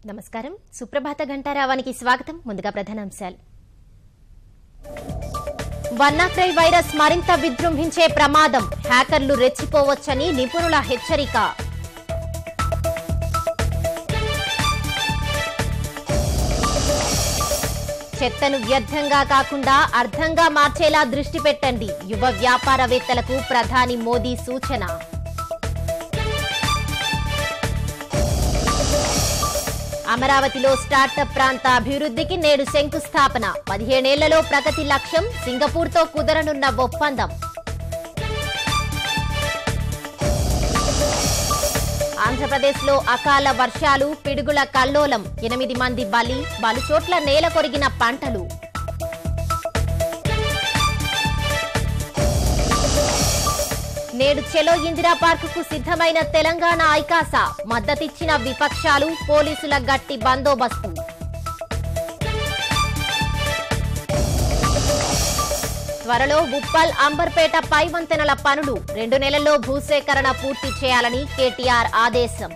నమస్కారం. సుప్రభాత గంటారావానికి స్వాగతం. ముందుగా ప్రధానాంశాలు. వన్నాక్రై వైరస్ మరింత విజృంభించే ప్రమాదం, హ్యాకర్లు రెచ్చిపోవచ్చని నిపుణుల హెచ్చరిక. చెత్తను వ్యర్థంగా కాకుండా అర్థంగా మార్చేలా దృష్టి పెట్టండి, యువ వ్యాపారవేత్తలకు ప్రధాని మోదీ సూచన. అమరావతిలో స్టార్టప్ ప్రాంత అభివృద్ధికి నేడు శంకుస్థాపన. 17 ఏళ్లలో ప్రగతి లక్ష్యం, సింగపూర్తో కుదరనున్న ఒప్పందం. ఆంధ్రప్రదేశ్లో అకాల వర్షాలు, పిడుగుల కల్లోలం, 8 మంది బలి, పలుచోట్ల నేల కొరిగిన పంటలు. నేడు చెలో ఇందిరా పార్కుకు సిద్ధమైన తెలంగాణ ఐకాస, మద్దతిచ్చిన విపక్షాలు, పోలీసుల గట్టి బందోబస్తు. త్వరలో ఉప్పల్ అంబర్పేట పై వంతెనల పనులు, 2 నెలల్లో భూసేకరణ పూర్తి చేయాలని కేటీఆర్ ఆదేశం.